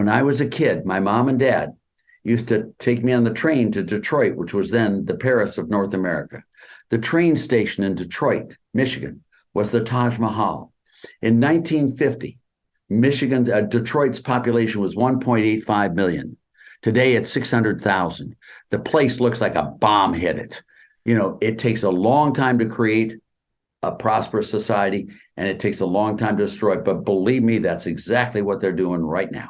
When I was a kid, my mom and dad used to take me on the train to Detroit, which was then the Paris of North America. The train station in Detroit, Michigan, was the Taj Mahal. In 1950, Detroit's population was 1.85 million. Today it's 600,000. The place looks like a bomb hit it. It takes a long time to create a prosperous society, and it takes a long time to destroy it. But believe me, that's exactly what they're doing right now.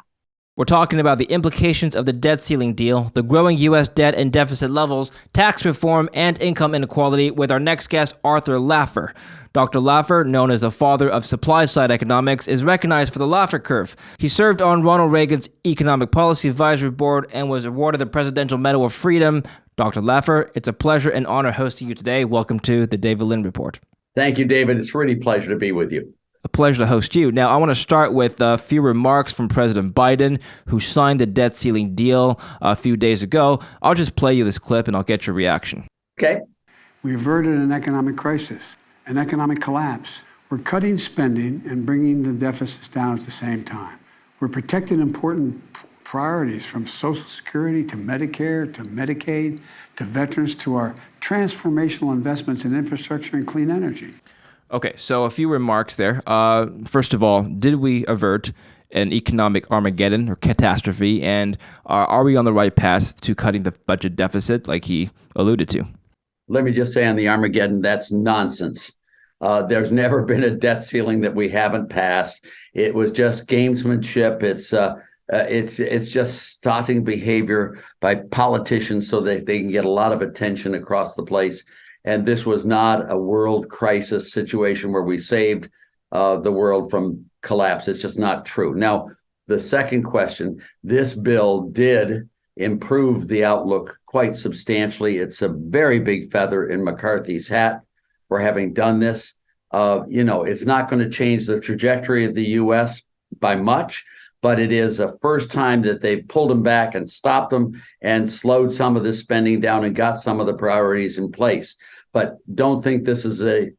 We're talking about the implications of the debt ceiling deal, the growing U.S. debt and deficit levels, tax reform, and income inequality with our next guest, Arthur Laffer. Dr. Laffer, known as the father of supply-side economics, is recognized for the Laffer Curve. He served on Ronald Reagan's Economic Policy Advisory Board and was awarded the Presidential Medal of Freedom. Dr. Laffer, it's a pleasure and honor hosting you today. Welcome to the David Lind Report. Thank you, David. It's really a pleasure to be with you. A pleasure to host you. Now, I want to start with a few remarks from President Biden, who signed the debt ceiling deal a few days ago. I'll just play you this clip and I'll get your reaction. Okay. We averted an economic crisis, an economic collapse. We're cutting spending and bringing the deficits down at the same time. We're protecting important priorities from Social Security to Medicare to Medicaid to veterans to our transformational investments in infrastructure and clean energy. Okay, so a few remarks there. First of all, did we avert an economic Armageddon or catastrophe, and are we on the right path to cutting the budget deficit like he alluded to? Let me just say on the Armageddon, that's nonsense. There's never been a debt ceiling that we haven't passed. It was just gamesmanship. It's just stunting behavior by politicians so that they can get a lot of attention across the place. And this was not a world crisis situation where we saved the world from collapse. It's just not true. Now, the second question, this bill did improve the outlook quite substantially. It's a very big feather in McCarthy's hat for having done this. It's not going to change the trajectory of the U.S. by much, but it is a first time that they've pulled them back and stopped them and slowed some of the spending down and got some of the priorities in place. But don't think this is a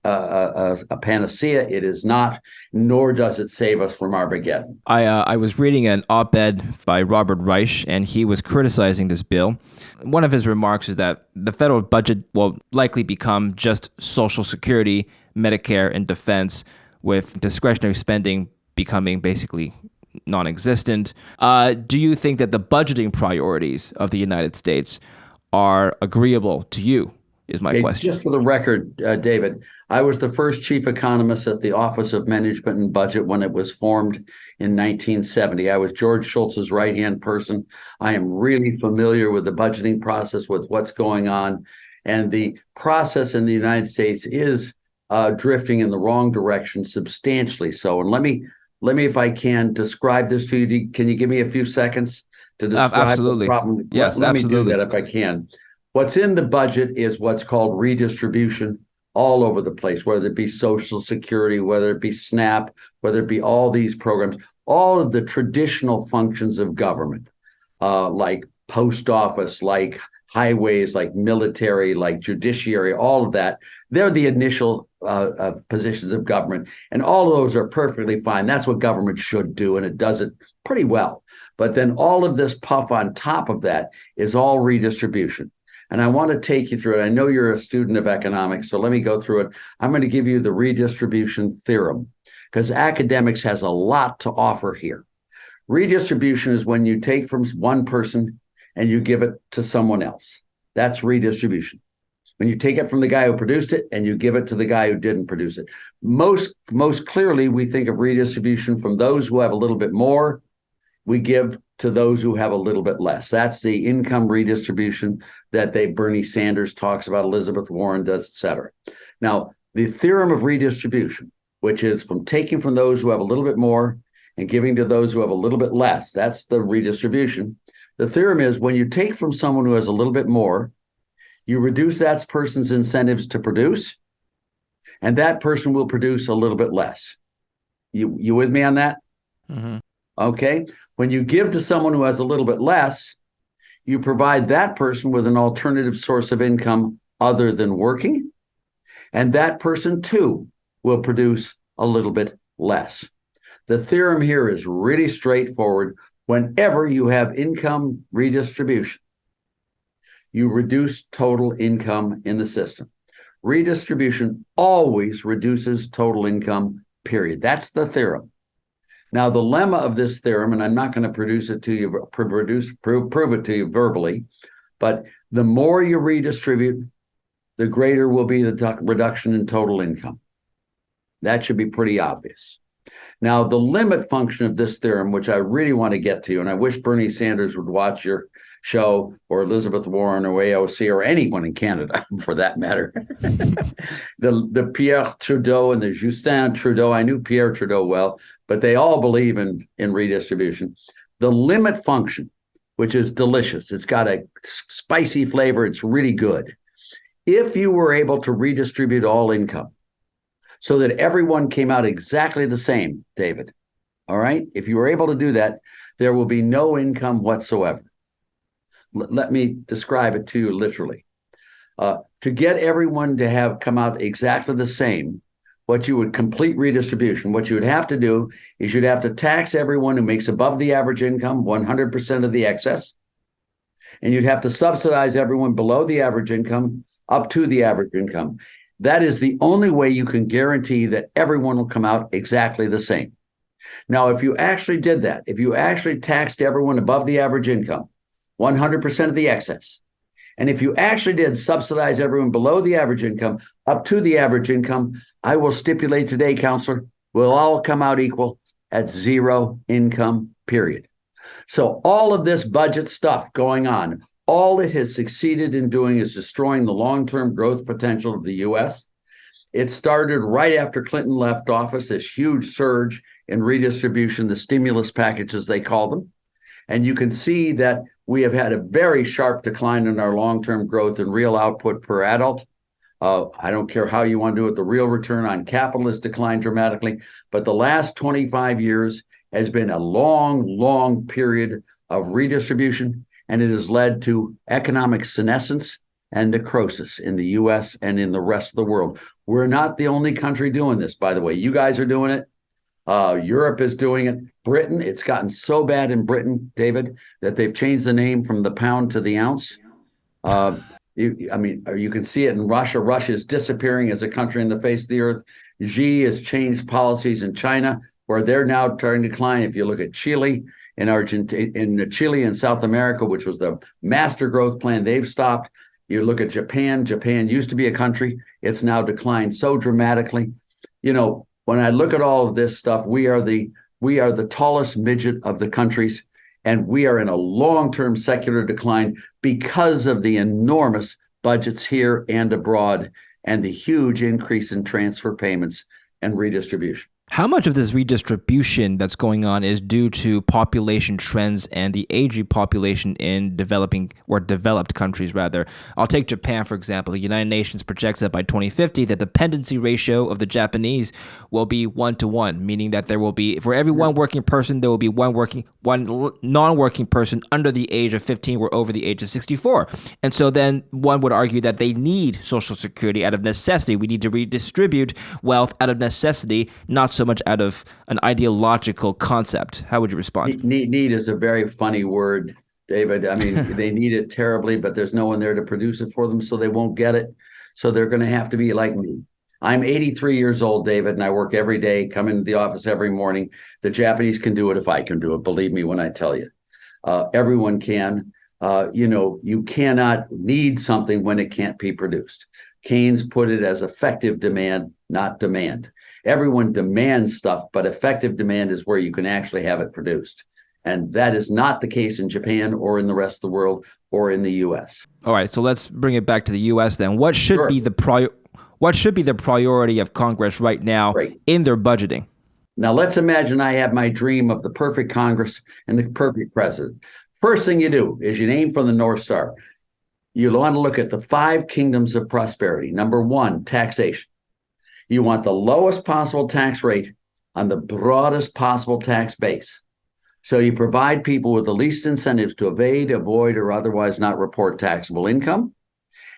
panacea. It is not, nor does it save us from Armageddon. I was reading an op-ed by Robert Reich, and he was criticizing this bill. One of his remarks is that the federal budget will likely become just Social Security, Medicare, and defense, with discretionary spending becoming basically non-existent. Do you think that the budgeting priorities of the United States are agreeable to you, is my question. Just for the record, David, I was the first chief economist at the Office of Management and Budget when it was formed in 1970. I was George Shultz's right-hand person. I am really familiar with the budgeting process, with what's going on. And the process in the United States is drifting in the wrong direction substantially so. And let me, if I can, describe this to you. Can you give me a few seconds to describe the problem? Yes, let absolutely. me do that if I can. What's in the budget is what's called redistribution all over the place, whether it be Social Security, whether it be SNAP, whether it be all these programs, all of the traditional functions of government, like post office, like highways, like military, like judiciary, all of that. They're the initial positions of government. And all of those are perfectly fine. That's what government should do, and it does it pretty well. But then all of this puff on top of that is all redistribution. And I want to take you through it. I know you're a student of economics, so let me go through it. I'm going to give you the redistribution theorem, because academics has a lot to offer here. Redistribution is when you take from one person and you give it to someone else. That's redistribution. When you take it from the guy who produced it and you give it to the guy who didn't produce it. Most clearly, we think of redistribution from those who have a little bit more. We give to those who have a little bit less. That's the income redistribution that Bernie Sanders talks about, Elizabeth Warren does, et cetera. Now, the theorem of redistribution, which is from taking from those who have a little bit more and giving to those who have a little bit less, that's the redistribution. The theorem is when you take from someone who has a little bit more, you reduce that person's incentives to produce, and that person will produce a little bit less. You with me on that? Mm-hmm. Okay. When you give to someone who has a little bit less, you provide that person with an alternative source of income other than working, and that person too will produce a little bit less. The theorem here is really straightforward. Whenever you have income redistribution, you reduce total income in the system. Redistribution always reduces total income, period. That's the theorem. Now, the lemma of this theorem, and I'm not going to prove it to you verbally, but the more you redistribute, the greater will be the reduction in total income. That should be pretty obvious. Now, the limit function of this theorem, which I really want to get to, and I wish Bernie Sanders would watch your show, or Elizabeth Warren, or AOC, or anyone in Canada, for that matter. the Pierre Trudeau and the Justin Trudeau, I knew Pierre Trudeau well, but they all believe in redistribution. The limit function, which is delicious, it's got a spicy flavor, it's really good. If you were able to redistribute all income so that everyone came out exactly the same, David, all right? If you were able to do that, there will be no income whatsoever. Let me describe it to you literally. To get everyone to have come out exactly the same, what you would complete redistribution, what you would have to do is you'd have to tax everyone who makes above the average income 100% of the excess, and you'd have to subsidize everyone below the average income up to the average income. That is the only way you can guarantee that everyone will come out exactly the same. Now, if you actually did that, if you actually taxed everyone above the average income 100% of the excess, and if you actually did subsidize everyone below the average income up to the average income, I will stipulate today, Counselor, we'll all come out equal at zero income, period. So all of this budget stuff going on, all it has succeeded in doing is destroying the long-term growth potential of the U.S. It started right after Clinton left office, this huge surge in redistribution, the stimulus packages, they call them. And you can see that we have had a very sharp decline in our long-term growth and real output per adult. I don't care how you want to do it. The real return on capital has declined dramatically. But the last 25 years has been a long, long period of redistribution, and it has led to economic senescence and necrosis in the U.S. and in the rest of the world. We're not the only country doing this, by the way. You guys are doing it. Europe is doing it. Britain, it's gotten so bad in Britain, David, that they've changed the name from the pound to the ounce. You can see it in Russia. Russia is disappearing as a country on the face of the earth. Xi has changed policies in China, where they're now starting to decline. If you look at Chile, in Argentina, in Chile and South America, which was the master growth plan, they've stopped. You look at Japan. Japan used to be a country. It's now declined so dramatically. You know, when I look at all of this stuff, we are the tallest midget of the countries, and we are in a long-term secular decline because of the enormous budgets here and abroad and the huge increase in transfer payments and redistribution. How much of this redistribution that's going on is due to population trends and the aging population in developed countries, rather? I'll take Japan, for example. The United Nations projects that by 2050, the dependency ratio of the Japanese will be 1-to-1, meaning that there will be, for every one working person, there will be one non-working person under the age of 15 or over the age of 64. And so then one would argue that they need Social Security out of necessity. We need to redistribute wealth out of necessity, not so much out of an ideological concept. How would you respond? Need is a very funny word, David. I mean, they need it terribly, but there's no one there to produce it for them, so they won't get it. So they're going to have to be like me. I'm 83 years old, David, and I work every day, come into the office every morning. The Japanese can do it if I can do it. Believe me when I tell you. Everyone can. You cannot need something when it can't be produced. Keynes put it as effective demand, not demand. Everyone demands stuff, but effective demand is where you can actually have it produced. And that is not the case in Japan or in the rest of the world or in the U.S. All right, so let's bring it back to the U.S. then. What should be the priority of Congress right now in their budgeting? Now, let's imagine I have my dream of the perfect Congress and the perfect president. First thing you do is you aim for the North Star. You want to look at the 5 kingdoms of prosperity. Number 1, taxation. You want the lowest possible tax rate on the broadest possible tax base. So you provide people with the least incentives to evade, avoid, or otherwise not report taxable income.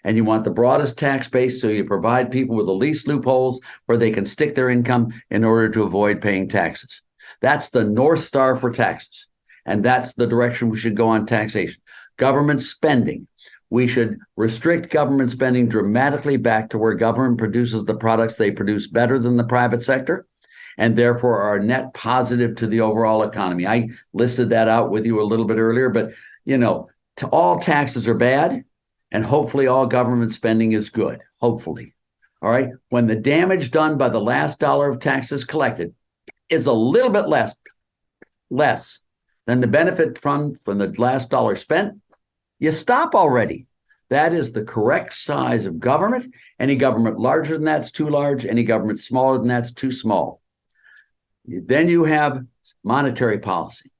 And you want the broadest tax base, so you provide people with the least loopholes where they can stick their income in order to avoid paying taxes. That's the North Star for taxes. And that's the direction we should go on taxation. Government spending. We should restrict government spending dramatically back to where government produces the products they produce better than the private sector, and therefore are net positive to the overall economy. I listed that out with you a little bit earlier, but all taxes are bad, and hopefully all government spending is good, hopefully. All right. When the damage done by the last dollar of taxes collected is a little bit less than the benefit from the last dollar spent, you stop already. That is the correct size of government. Any government larger than that's too large. Any government smaller than that's too small. Then you have monetary policy.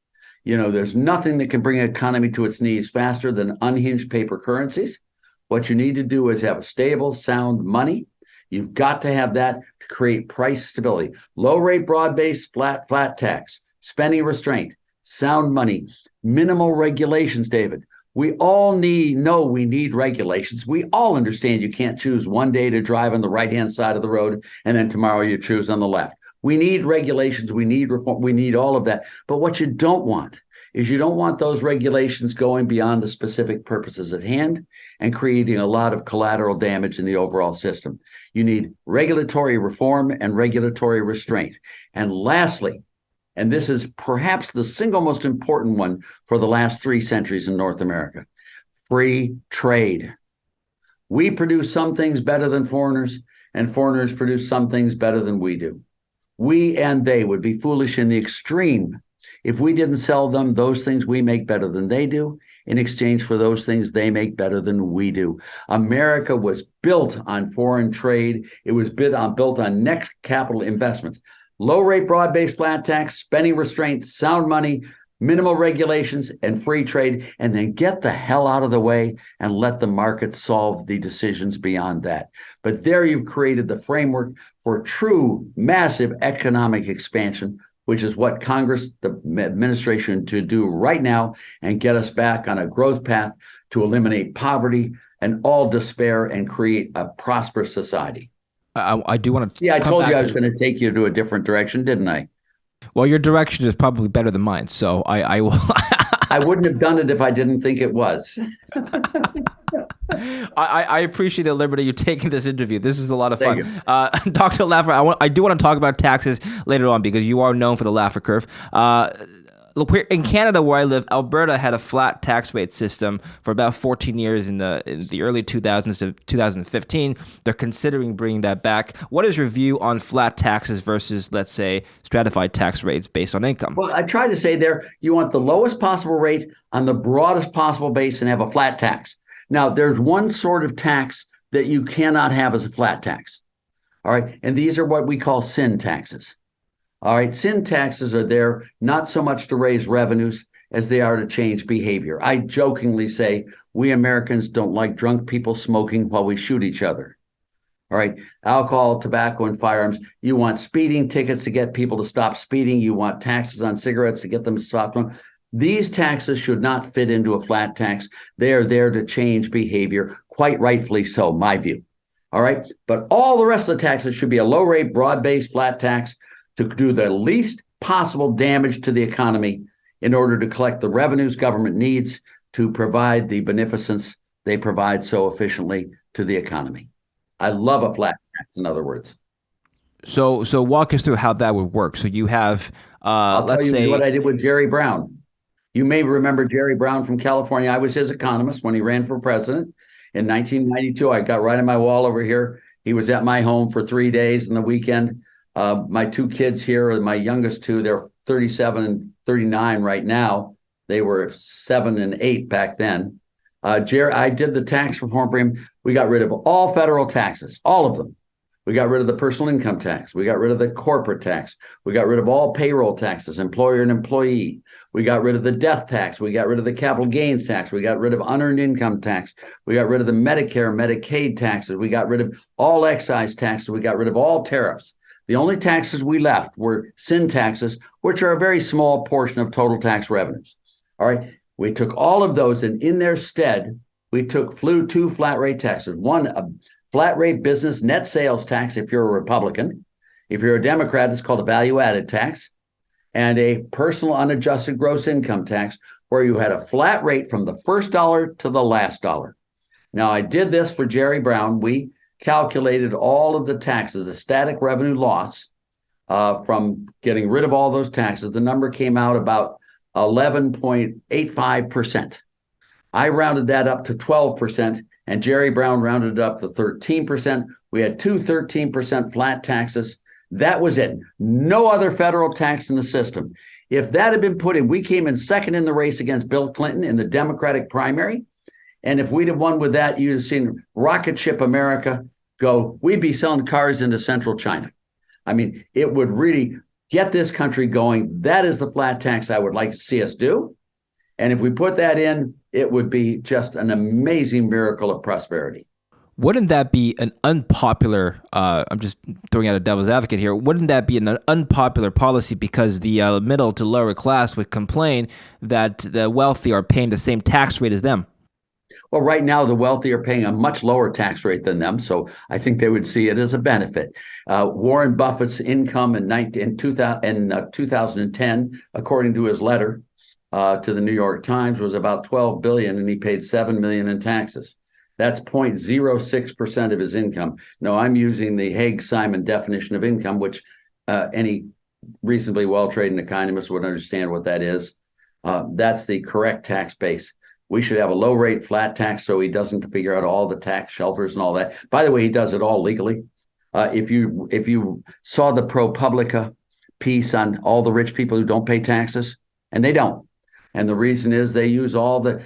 There's nothing that can bring an economy to its knees faster than unhinged paper currencies. What you need to do is have a stable, sound money. You've got to have that to create price stability. Low rate, broad-based, flat tax, spending restraint, sound money, minimal regulations, David. We all know we need regulations. We all understand you can't choose one day to drive on the right-hand side of the road and then tomorrow you choose on the left. We need regulations. We need reform. We need all of that. But what you don't want is you don't want those regulations going beyond the specific purposes at hand and creating a lot of collateral damage in the overall system. You need regulatory reform and regulatory restraint. And lastly, and this is perhaps the single most important one for the last 3 centuries in North America, free trade. We produce some things better than foreigners, and foreigners produce some things better than we do. We and they would be foolish in the extreme if we didn't sell them those things we make better than they do in exchange for those things they make better than we do. America was built on foreign trade. It was built on net capital investments. Low rate, broad-based, flat tax, spending restraints, sound money, minimal regulations, and free trade, and then get the hell out of the way and let the market solve the decisions beyond that. But there you've created the framework for true massive economic expansion, which is what Congress, the administration, to do right now and get us back on a growth path to eliminate poverty and all despair and create a prosperous society. I do want to. Yeah, I told you I was going to take you to a different direction, didn't I? Well, your direction is probably better than mine, so I will. I wouldn't have done it if I didn't think it was. I appreciate the liberty you take in this interview. This is a lot of fun. Dr. Laffer, I do want to talk about taxes later on because you are known for the Laffer Curve. Look, in Canada, where I live, Alberta had a flat tax rate system for about 14 years in the early 2000s to 2015. They're considering bringing that back. What is your view on flat taxes versus, let's say, stratified tax rates based on income? Well, I try to say there, you want the lowest possible rate on the broadest possible base and have a flat tax. Now, there's one sort of tax that you cannot have as a flat tax. All right. And these are what we call sin taxes. All right, sin taxes are there not so much to raise revenues as they are to change behavior. I jokingly say we Americans don't like drunk people smoking while we shoot each other. All right, alcohol, tobacco, and firearms. You want speeding tickets to get people to stop speeding. You want taxes on cigarettes to get them to stop them. These taxes should not fit into a flat tax. They are there to change behavior, quite rightfully so, my view. All right, but all the rest of the taxes should be a low rate, broad-based, flat tax to do the least possible damage to the economy in order to collect the revenues government needs to provide the beneficence they provide so efficiently to the economy. I love a flat tax, in other words. So walk us through how that would work. So you have, I'll tell you what I did with Jerry Brown. You may remember Jerry Brown from California. I was his economist when he ran for president. In 1992, I got right on my wall over here. He was at my home for 3 days and the weekend. My 2 kids here, my youngest 2, they're 37 and 39 right now. They were 7 and 8 back then. I did the tax reform for him. We got rid of all federal taxes, all of them. We got rid of the personal income tax. We got rid of the corporate tax. We got rid of all payroll taxes, employer and employee. We got rid of the death tax. We got rid of the capital gains tax. We got rid of unearned income tax. We got rid of the Medicare, Medicaid taxes. We got rid of all excise taxes. We got rid of all tariffs. The only taxes we left were sin taxes, which are a very small portion of total tax revenues. All right. We took all of those, and in their stead, we took 2 flat rate taxes. One, a flat rate business net sales tax if you're a Republican. If you're a Democrat, it's called a value added tax. and a personal unadjusted gross income tax where you had a flat rate from the first dollar to the last dollar. Now, I did this for Jerry Brown. We calculated all of the taxes, the static revenue loss from getting rid of all those taxes. The number came out about 11.85%. I rounded that up to 12%, and Jerry Brown rounded it up to 13%. We had two 13% flat taxes. That was it. No other federal tax in the system. If that had been put in, we came in second in the race against Bill Clinton in the Democratic primary. And if we'd have won with that, you'd have seen rocket ship America go. We'd be selling cars into central China. I mean, it would really get this country going. That is the flat tax I would like to see us do. And if we put that in, it would be just an amazing miracle of prosperity. Wouldn't that be an unpopular, I'm just throwing out a devil's advocate here, wouldn't that be an unpopular policy because the middle to lower class would complain that the wealthy are paying the same tax rate as them? Well, right now, the wealthy are paying a much lower tax rate than them, so I think they would see it as a benefit. Warren Buffett's income in 2010, according to his letter to the New York Times, was about $12 billion, and he paid $7 million in taxes. That's 0.06% of his income. No, I'm using the Haig-Simon definition of income, which any reasonably well-trained economist would understand what that is. That's the correct tax base. We should have a low rate flat tax so he doesn't figure out all the tax shelters and all that. By the way, he does it all legally. If you saw the ProPublica piece on all the rich people who don't pay taxes, and they don't. And the reason is they use all the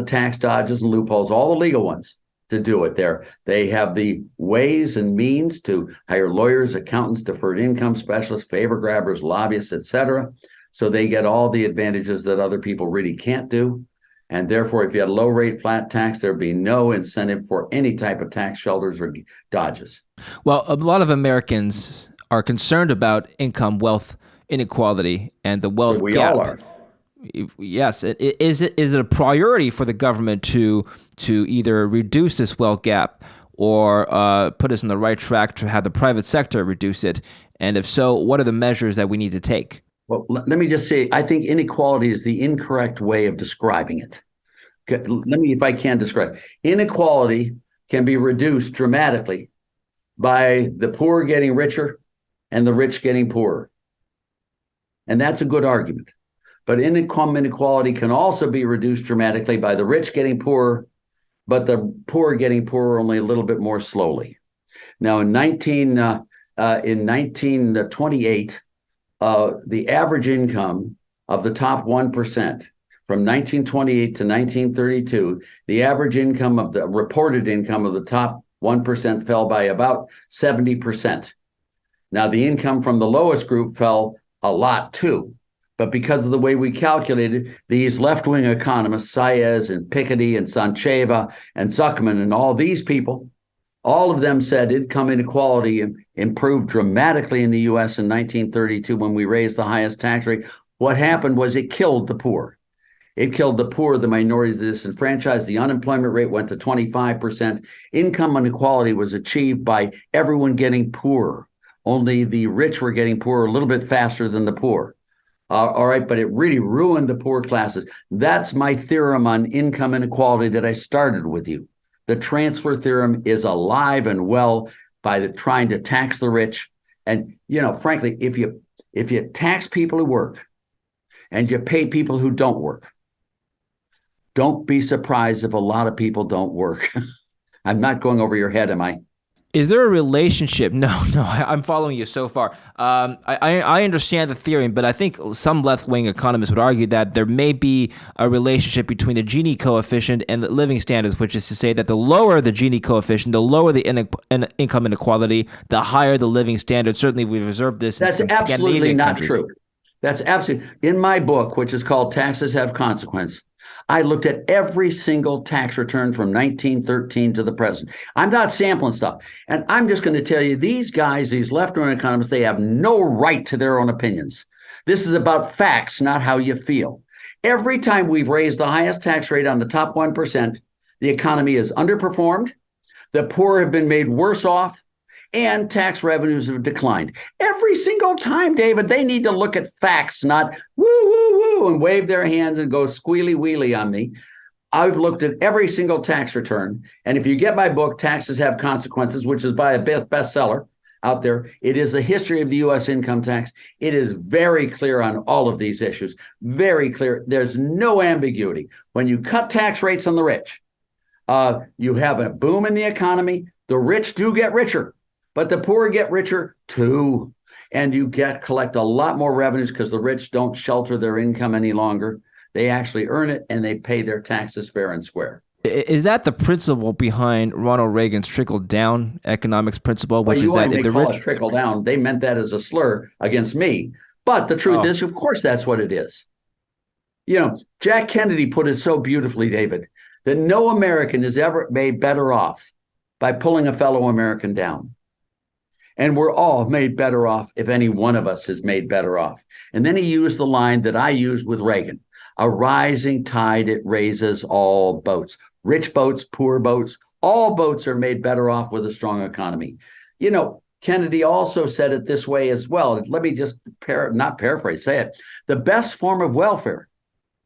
tax dodges and loopholes, all the legal ones, to do it there. They have the ways and means to hire lawyers, accountants, deferred income specialists, favor grabbers, lobbyists, etc. So they get all the advantages that other people really can't do. And therefore, if you had a low rate flat tax, there'd be no incentive for any type of tax shelters or dodges. Well, a lot of Americans are concerned about income wealth inequality and the wealth we gap. all are. Yes. Is it a priority for the government to either reduce this wealth gap or put us on the right track to have the private sector reduce it? And if so, what are the measures that we need to take? Well, let me just say, I think inequality is the incorrect way of describing it. Let me, if I can describe. Inequality can be reduced dramatically by the poor getting richer and the rich getting poorer. And that's a good argument. But income inequality can also be reduced dramatically by the rich getting poorer, but the poor getting poorer only a little bit more slowly. Now, in 1928, the average income of the top 1%, from 1928 to 1932, the average income of the reported income of the top 1% fell by about 70%. Now, the income from the lowest group fell a lot too. But because of the way we calculated, these left-wing economists, Saez and Piketty and Sancheva and Zuckerman and all these people, all of them said income inequality improved dramatically in the U.S. in 1932 when we raised the highest tax rate. What happened was it killed the poor. It killed the poor, the minorities, the disenfranchised. The unemployment rate went to 25%. Income inequality was achieved by everyone getting poorer. Only the rich were getting poorer a little bit faster than the poor. All right, but it really ruined the poor classes. That's my theorem on income inequality that I started with you. The transfer theorem is alive and well by trying to tax the rich. And, frankly, if you tax people who work and you pay people who don't work, don't be surprised if a lot of people don't work. I'm not going over your head, am I? Is there a relationship? No, I'm following you so far. I understand the theory, but I think some left-wing economists would argue that there may be a relationship between the Gini coefficient and the living standards, which is to say that the lower the Gini coefficient, the lower the income inequality, the higher the living standard. Certainly, we've observed this in some Scandinavian countries. That's absolutely not true. That's absolutely. In my book, which is called Taxes Have Consequence, I looked at every single tax return from 1913 to the present. I'm not sampling stuff. And I'm just going to tell you, these guys, these left-wing economists, they have no right to their own opinions. This is about facts, not how you feel. Every time we've raised the highest tax rate on the top 1%, the economy has underperformed, the poor have been made worse off, and tax revenues have declined. Every single time, David, they need to look at facts, not woo, woo, woo, and wave their hands and go squealy wheelie on me. I've looked at every single tax return. And if you get my book, Taxes Have Consequences, which is by a bestseller out there, it is the history of the U.S. income tax. It is very clear on all of these issues. Very clear. There's no ambiguity. When you cut tax rates on the rich, you have a boom in the economy. The rich do get richer, but the poor get richer too. And you collect a lot more revenues because the rich don't shelter their income any longer. They actually earn it, and they pay their taxes fair and square. Is that the principle behind Ronald Reagan's trickle-down economics principle, which is that the rich trickle down? They meant that as a slur against me. But the truth is, of course, that's what it is. You know, Jack Kennedy put it so beautifully, David, that no American is ever made better off by pulling a fellow American down. And we're all made better off if any one of us is made better off. And then he used the line that I used with Reagan. A rising tide, it raises all boats. Rich boats, poor boats, all boats are made better off with a strong economy. You know, Kennedy also said it this way as well. Let me just not paraphrase, say it. The best form of welfare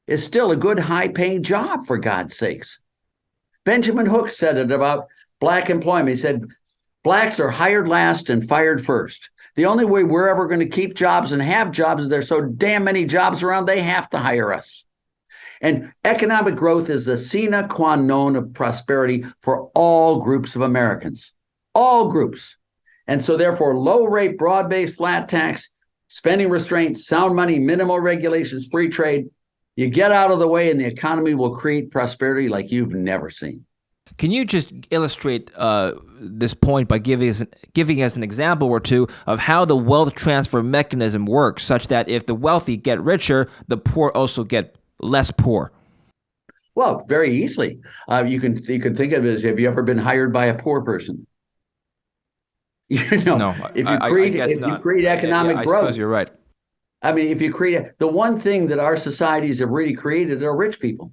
is still a good high-paying job, for God's sakes. Benjamin Hook said it about black employment. He said, blacks are hired last and fired first. The only way we're ever going to keep jobs and have jobs is there's so damn many jobs around, they have to hire us. And economic growth is the sine qua non of prosperity for all groups of Americans, all groups. And so therefore, low rate, broad-based, flat tax, spending restraints, sound money, minimal regulations, free trade, you get out of the way and the economy will create prosperity like you've never seen. Can you just illustrate this point by giving us an example or two of how the wealth transfer mechanism works, such that if the wealthy get richer, the poor also get less poor? Well, very easily. You can think of it as, have you ever been hired by a poor person? You know, no, if you create economic growth, I suppose you're right. I mean, if you create the one thing that our societies have really created are rich people.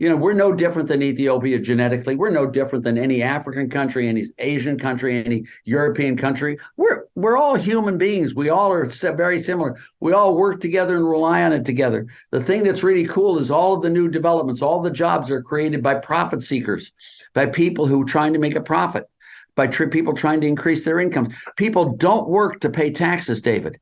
You know, we're no different than Ethiopia genetically. We're no different than any African country, any Asian country, any European country. We're all human beings. We all are very similar. We all work together and rely on it together. The thing that's really cool is all of the new developments, all the jobs are created by profit seekers, by people who are trying to make a profit, by people trying to increase their income. People don't work to pay taxes, David.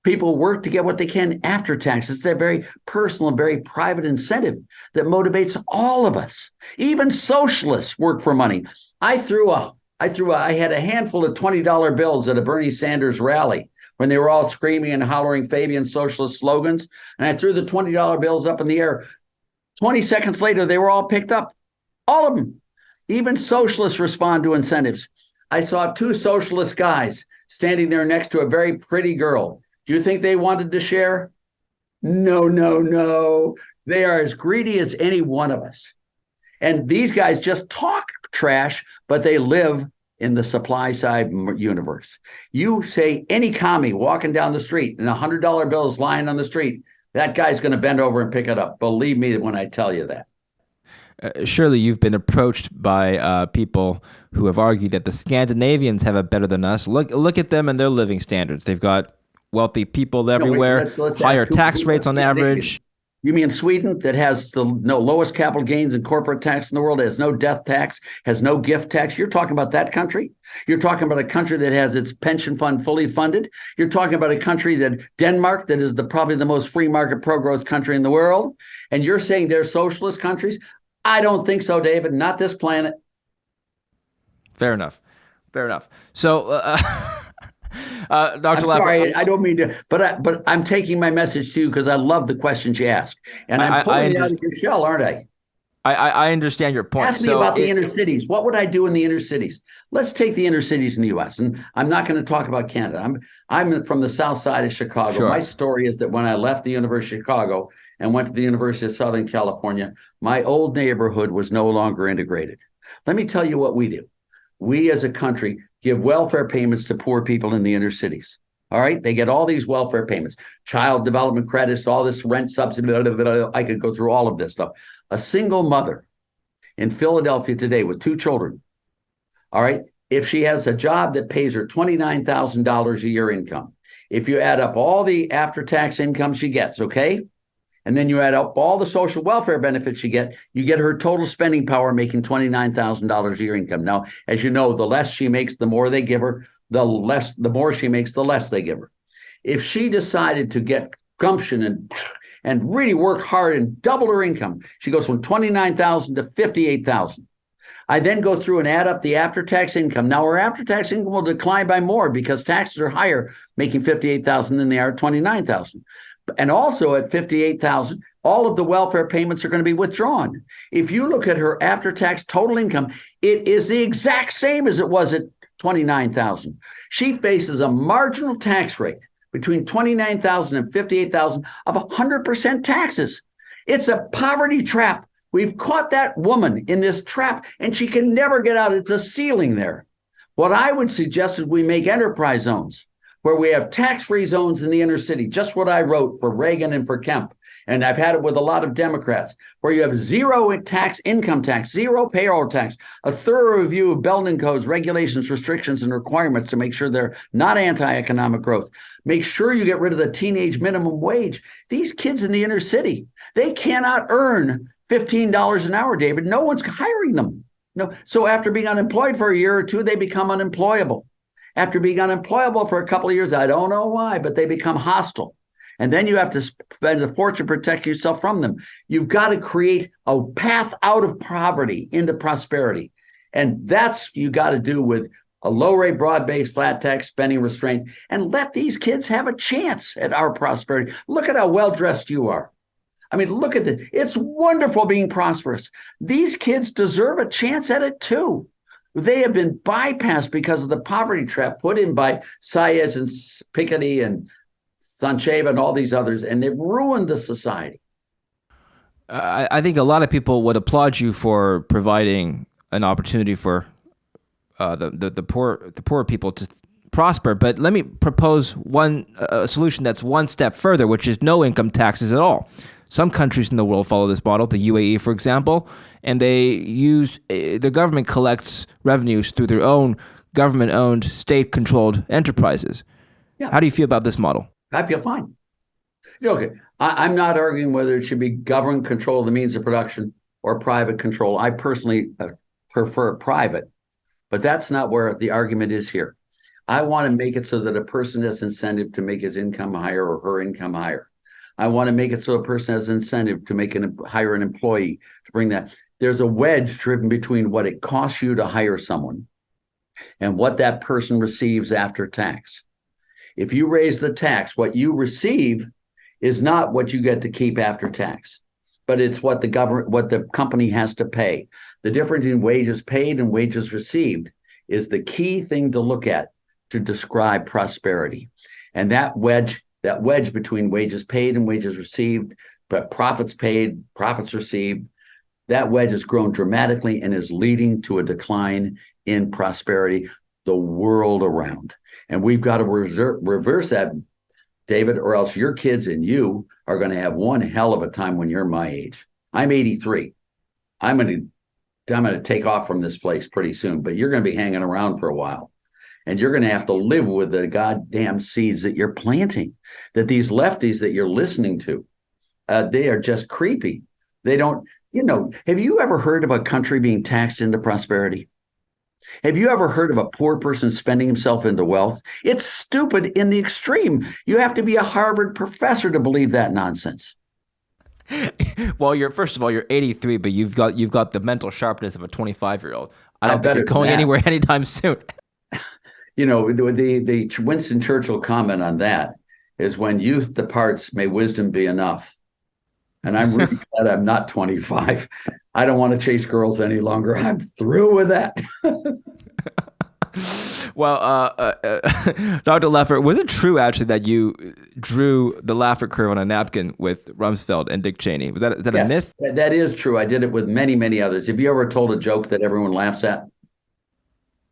People work to get what they can after taxes. It's a very personal and very private incentive that motivates all of us. Even socialists work for money. I had a handful of $20 bills at a Bernie Sanders rally when they were all screaming and hollering Fabian socialist slogans. And I threw the $20 bills up in the air. 20 seconds later, they were all picked up. All of them. Even socialists respond to incentives. I saw two socialist guys standing there next to a very pretty girl. Do you think they wanted to share? No, no, no. They are as greedy as any one of us. And these guys just talk trash, but they live in the supply side universe. You say any commie walking down the street and $100 bill is lying on the street, that guy's going to bend over and pick it up. Believe me when I tell you that. Surely you've been approached by people who have argued that the Scandinavians have it better than us. Look at them and their living standards. They've got wealthy people everywhere, let's higher tax rates on average. You mean Sweden, that has the lowest capital gains and corporate tax in the world, has no death tax, has no gift tax? You're talking about that country? You're talking about a country that has its pension fund fully funded? You're talking about a country that Denmark, that is probably the most free market pro-growth country in the world? And you're saying they're socialist countries? I don't think so, David. Not this planet. Fair enough. So, Dr. Laffer, sorry, I don't mean to, but I'm taking my message to you because I love the questions you ask, and I'm pulling it out of your shell, aren't I? I understand your point. Ask me about the inner cities. What would I do in the inner cities? Let's take the inner cities in the U.S., and I'm not going to talk about Canada. I'm from the south side of Chicago. Sure. My story is that when I left the University of Chicago and went to the University of Southern California, my old neighborhood was no longer integrated. Let me tell you what we do. We as a country give welfare payments to poor people in the inner cities. All right. They get all these welfare payments, child development credits, all this rent subsidy. I could go through all of this stuff. A single mother in Philadelphia today with two children, all right, if she has a job that pays her $29,000 a year income, if you add up all the after-tax income she gets, okay, and then you add up all the social welfare benefits you get her total spending power making $29,000 a year income. Now, as you know, the less she makes, the more they give her. The more she makes, the less they give her. If she decided to get gumption and really work hard and double her income, she goes from $29,000 to $58,000. I then go through and add up the after-tax income. Now, her after-tax income will decline by more because taxes are higher, making $58,000 than they are at $29,000. And also at $58,000, all of the welfare payments are going to be withdrawn. If you look at her after-tax total income, it is the exact same as it was at $29,000. She faces a marginal tax rate between $29,000 and $58,000 of 100% taxes. It's a poverty trap. We've caught that woman in this trap, and she can never get out. It's a ceiling there. What I would suggest is we make enterprise zones where we have tax-free zones in the inner city, just what I wrote for Reagan and for Kemp. And I've had it with a lot of Democrats, where you have zero income tax, zero payroll tax, a thorough review of building codes, regulations, restrictions, and requirements to make sure they're not anti-economic growth. Make sure you get rid of the teenage minimum wage. These kids in the inner city, they cannot earn $15 an hour, David. No one's hiring them. No. So after being unemployed for a year or two, they become unemployable. After being unemployable for a couple of years, I don't know why, but they become hostile. And then you have to spend a fortune to protect yourself from them. You've got to create a path out of poverty into prosperity. And that's you got to do with a low rate, broad-based, flat tax spending restraint, and let these kids have a chance at our prosperity. Look at how well-dressed you are. I mean, look at it. It's wonderful being prosperous. These kids deserve a chance at it too. They have been bypassed because of the poverty trap put in by Saez and Piketty and Sancheva and all these others, and they've ruined the society. I think a lot of people would applaud you for providing an opportunity for the poor people to prosper. But let me propose one solution that's one step further, which is no income taxes at all. Some countries in the world follow this model, the UAE, for example, and the government collects revenues through their own government-owned, state-controlled enterprises. Yeah. How do you feel about this model? I feel fine. Okay, I'm not arguing whether it should be government control of the means of production or private control. I personally prefer private, but that's not where the argument is here. I want to make it so that a person has incentive to make his income higher or her income higher. I want to make it so a person has incentive to hire an employee to bring that. There's a wedge driven between what it costs you to hire someone and what that person receives after tax. If you raise the tax, what you receive is not what you get to keep after tax, but it's what the company has to pay. The difference in wages paid and wages received is the key thing to look at to describe prosperity. And that wedge between wages paid and wages received, but profits paid, profits received, that wedge has grown dramatically and is leading to a decline in prosperity the world around. And we've got to reverse that, David, or else your kids and you are going to have one hell of a time when you're my age. I'm 83. I'm going to take off from this place pretty soon, but you're going to be hanging around for a while. And you're going to have to live with the goddamn seeds that you're planting, that these lefties that you're listening to, they are just creepy. They don't, have you ever heard of a country being taxed into prosperity? Have you ever heard of a poor person spending himself into wealth? It's stupid in the extreme. You have to be a Harvard professor to believe that nonsense. Well, first of all, you're 83, but you've got the mental sharpness of a 25-year-old. I don't think you're going anywhere anytime soon. The Winston Churchill comment on that is, when youth departs, may wisdom be enough. And I'm really glad I'm not 25. I don't want to chase girls any longer. I'm through with that. Well, Dr. Laffer, was it true actually that you drew the Laffer Curve on a napkin with Rumsfeld and Dick Cheney? Is that Yes, a myth? That is true. I did it with many, many others. Have you ever told a joke that everyone laughs at?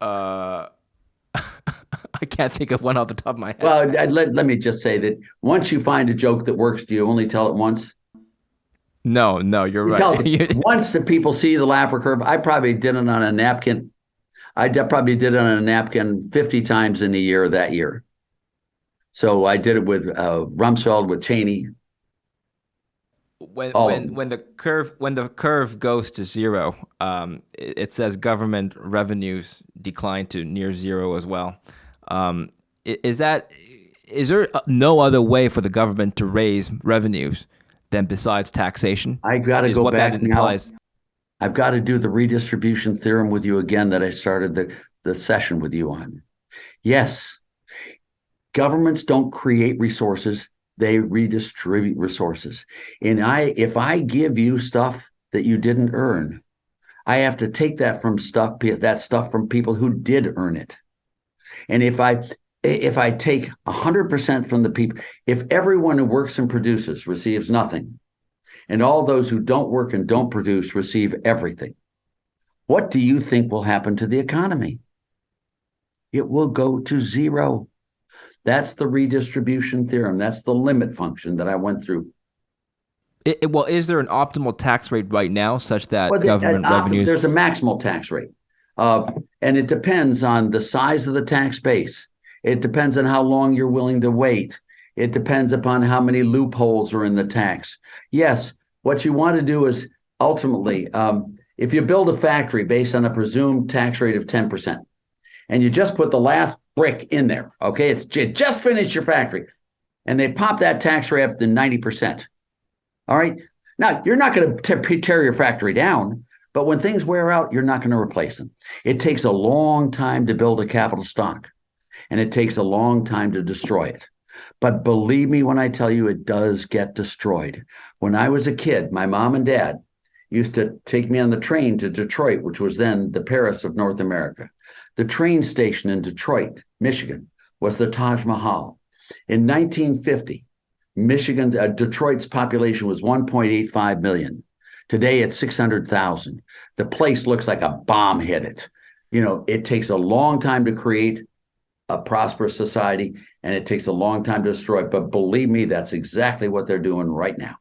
I can't think of one off the top of my head. Well, let me just say that once you find a joke that works, do you only tell it once? No, you're right. Once the people see the Laffer Curve, I probably did it on a napkin. probably did it on a napkin 50 times in a year that year. So I did it with Rumsfeld, with Cheney. When the curve goes to zero, it says government revenues decline to near zero as well. Is there no other way for the government to raise revenues than besides taxation? I got to go back now. Implies. I've got to do the redistribution theorem with you again that I started the session with you on. Yes, governments don't create resources, they redistribute resources. And if I give you stuff that you didn't earn, I have to take that stuff from people who did earn it. And if I take 100% from the people, if everyone who works and produces receives nothing, and all those who don't work and don't produce receive everything, what do you think will happen to the economy? It will go to zero. That's the redistribution theorem. That's the limit function that I went through. Well, is there an optimal tax rate right now such that government revenues? There's a maximal tax rate. And it depends on the size of the tax base. It depends on how long you're willing to wait. It depends upon how many loopholes are in the tax. Yes, what you want to do is ultimately, if you build a factory based on a presumed tax rate of 10%, and you just put the last brick in there, okay, it's just finished your factory, and they pop that tax rate up to 90%. All right, now you're not going to tear your factory down, but when things wear out, you're not going to replace them. It takes a long time to build a capital stock, and it takes a long time to destroy it. But believe me when I tell you, it does get destroyed. When I was a kid, my mom and dad used to take me on the train to Detroit, which was then the Paris of North America. The train station in Detroit, Michigan, was the Taj Mahal. In 1950, Detroit's population was 1.85 million. Today it's 600,000. The place looks like a bomb hit it. You know, it takes a long time to create a prosperous society, and it takes a long time to destroy it. But believe me, that's exactly what they're doing right now.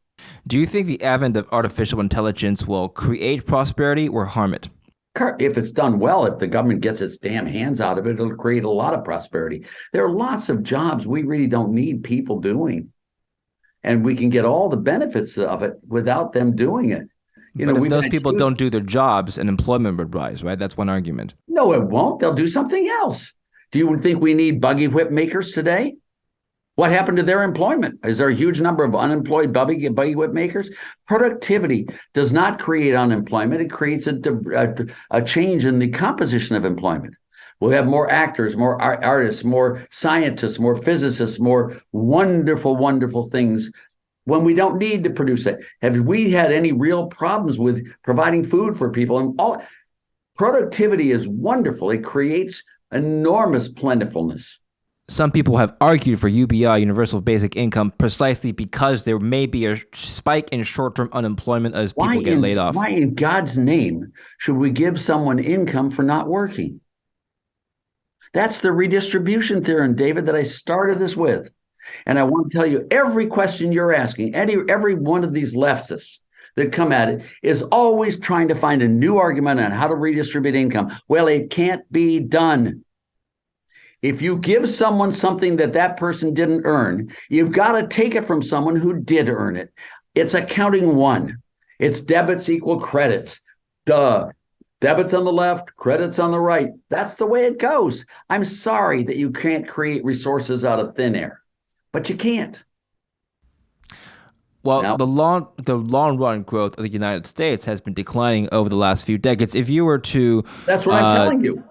Do you think the advent of artificial intelligence will create prosperity or harm it? If it's done well, if the government gets its damn hands out of it, it'll create a lot of prosperity. There are lots of jobs we really don't need people doing, and we can get all the benefits of it without them doing it. But if those people don't do their jobs, and employment would rise, right? That's one argument. No, it won't. They'll do something else. Do you think we need buggy whip makers today? What happened to their employment? Is there a huge number of unemployed buggy whip makers? Productivity does not create unemployment. It creates a change in the composition of employment. We'll have more actors, more artists, more scientists, more physicists, more wonderful, wonderful things when we don't need to produce it. Have we had any real problems with providing food for people? And productivity is wonderful. It creates enormous plentifulness. Some people have argued for UBI, universal basic income, precisely because there may be a spike in short-term unemployment as people get laid off. Why in God's name should we give someone income for not working? That's the redistribution theorem, David, that I started this with. And I want to tell you, every question you're asking, every one of these leftists that come at it is always trying to find a new argument on how to redistribute income. Well, it can't be done. If you give someone something that person didn't earn, you've got to take it from someone who did earn it. It's accounting one. It's debits equal credits. Duh. Debits on the left, credits on the right. That's the way it goes. I'm sorry that you can't create resources out of thin air, but you can't. Well, now, the long run growth of the United States has been declining over the last few decades. If you were to that's what I'm telling you.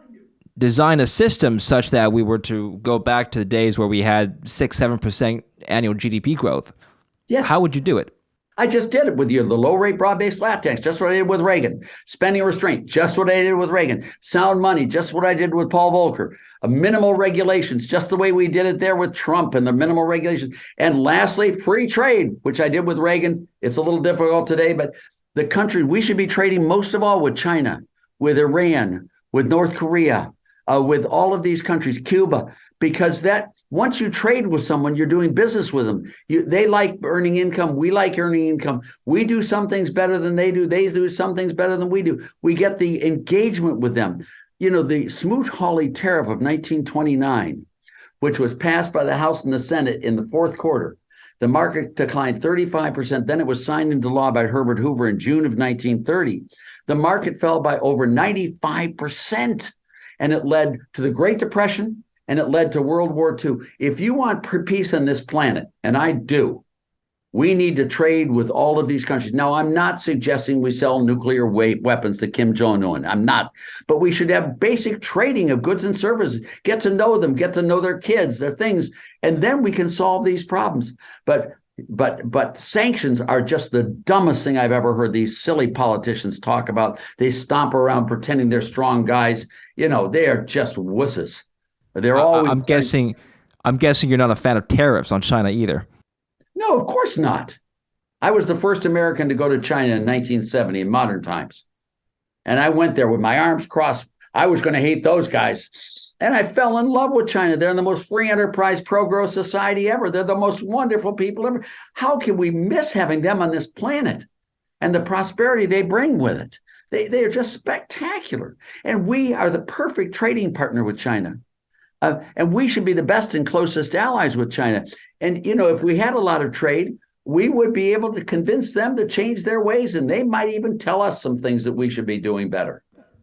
Design a system such that we were to go back to the days where we had 6-7% annual GDP growth, yes, how would you do it? I just did it with you. The low rate broad-based flat tax, just what I did with Reagan. Spending restraint, just what I did with Reagan. Sound money, just what I did with Paul Volcker. Minimal regulations, just the way we did it there with Trump and the minimal regulations. And lastly, free trade, which I did with Reagan. It's a little difficult today, but the country we should be trading most of all with China, with Iran, with North Korea, with all of these countries, Cuba, because once you trade with someone, you're doing business with them. They like earning income. We like earning income. We do some things better than they do. They do some things better than we do. We get the engagement with them. the Smoot-Hawley tariff of 1929, which was passed by the House and the Senate in the fourth quarter, the market declined 35%. Then it was signed into law by Herbert Hoover in June of 1930. The market fell by over 95%, and it led to the Great Depression, and it led to World War II. If you want peace on this planet, and I do, we need to trade with all of these countries. Now, I'm not suggesting we sell nuclear weapons to Kim Jong-un. I'm not. But we should have basic trading of goods and services, get to know them, get to know their kids, their things, and then we can solve these problems. But sanctions are just the dumbest thing I've ever heard these silly politicians talk about. They stomp around pretending they're strong guys. They are just wusses. They're always. I'm guessing you're not a fan of tariffs on China either. No, of course not. I was the first American to go to China in 1970 in modern times. And I went there with my arms crossed. I was going to hate those guys. And I fell in love with China. They're the most free enterprise, pro-growth society ever. They're the most wonderful people ever. How can we miss having them on this planet and the prosperity they bring with it? They are just spectacular. And we are the perfect trading partner with China. And we should be the best and closest allies with China. And, if we had a lot of trade, we would be able to convince them to change their ways. And they might even tell us some things that we should be doing better.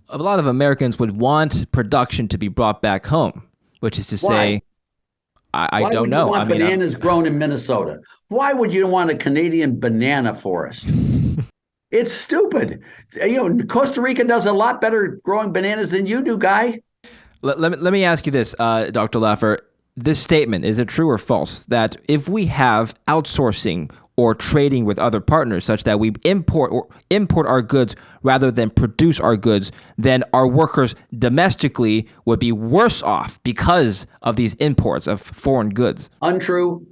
A lot of Americans would want production to be brought back home, which is to say, I don't know. Why would you want bananas grown in Minnesota? Why would you want a Canadian banana forest? It's stupid. Costa Rica does a lot better growing bananas than you do, Guy. Let me ask you this, Dr. Laffer. This statement, is it true or false that if we have outsourcing or trading with other partners such that we import our goods rather than produce our goods, then our workers domestically would be worse off because of these imports of foreign goods? Untrue.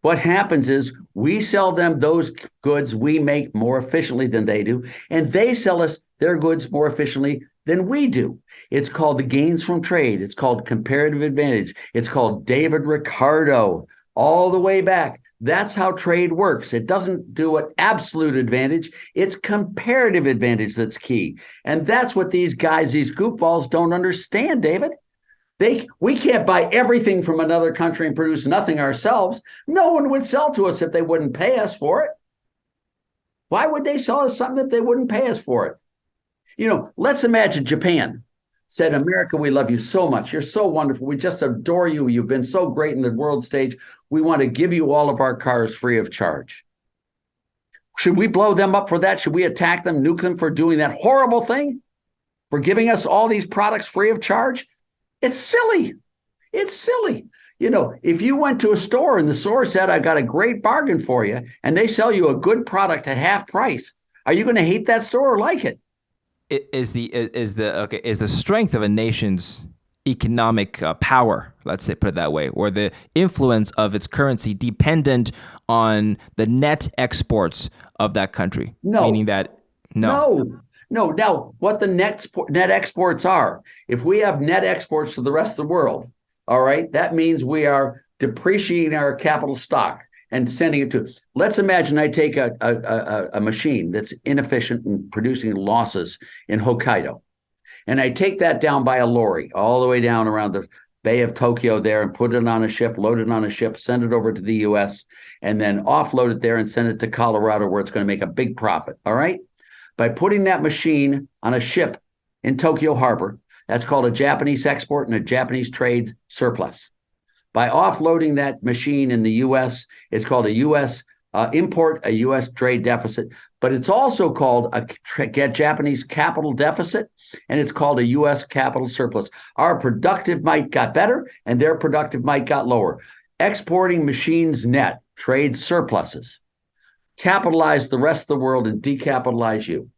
What happens is we sell them those goods we make more efficiently than they do, and they sell us their goods more efficiently than we do. It's called the gains from trade. It's called comparative advantage. It's called David Ricardo all the way back. That's how trade works. It doesn't do an absolute advantage. It's comparative advantage that's key. And that's what these guys, these goofballs don't understand, David. We can't buy everything from another country and produce nothing ourselves. No one would sell to us if they wouldn't pay us for it. Why would they sell us something if they wouldn't pay us for it? Let's imagine Japan said, America, we love you so much. You're so wonderful. We just adore you. You've been so great in the world stage. We want to give you all of our cars free of charge. Should we blow them up for that? Should we attack them, nuke them for doing that horrible thing? For giving us all these products free of charge? It's silly. It's silly. If you went to a store and the store said, I got a great bargain for you, and they sell you a good product at half price, are you going to hate that store or like it? Is the strength of a nation's economic power, let's say, put it that way, or the influence of its currency dependent on the net exports of that country? No. Meaning that no. Now, what the net exports are, if we have net exports to the rest of the world, all right, that means we are depreciating our capital stock and sending it to. Let's imagine I take a machine that's inefficient and producing losses in Hokkaido, and I take that down by a lorry all the way down around the Bay of Tokyo there and put it on a ship, load it on a ship, send it over to the U.S., and then offload it there and send it to Colorado where it's going to make a big profit, all right? By putting that machine on a ship in Tokyo Harbor, that's called a Japanese export and a Japanese trade surplus. By offloading that machine in the U.S., it's called a U.S. Import, a U.S. trade deficit, but it's also called a Japanese capital deficit, and it's called a U.S. capital surplus. Our productive might got better, and their productive might got lower. Exporting machines net, trade surpluses, capitalize the rest of the world and decapitalize you.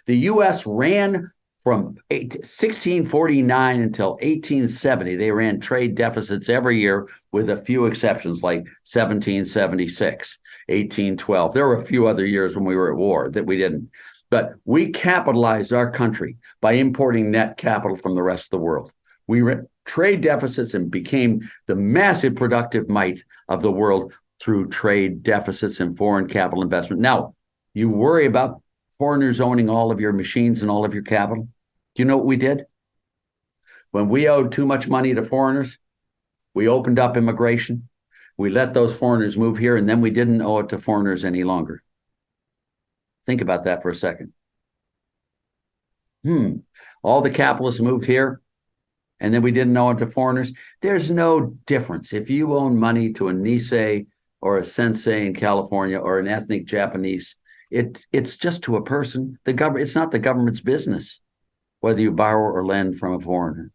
The U.S. ran from 1649 until 1870, they ran trade deficits every year with a few exceptions like 1776, 1812. There were a few other years when we were at war that we didn't. But we capitalized our country by importing net capital from the rest of the world. We ran trade deficits and became the massive productive might of the world through trade deficits and foreign capital investment. Now, you worry about foreigners owning all of your machines and all of your capital? Do you know what we did? When we owed too much money to foreigners, we opened up immigration. We let those foreigners move here, and then we didn't owe it to foreigners any longer. Think about that for a second. All the capitalists moved here, and then we didn't owe it to foreigners. There's no difference. If you own money to a Nisei or a Sensei in California or an ethnic Japanese, it's just to a person. It's not the government's business whether you borrow or lend from a foreigner.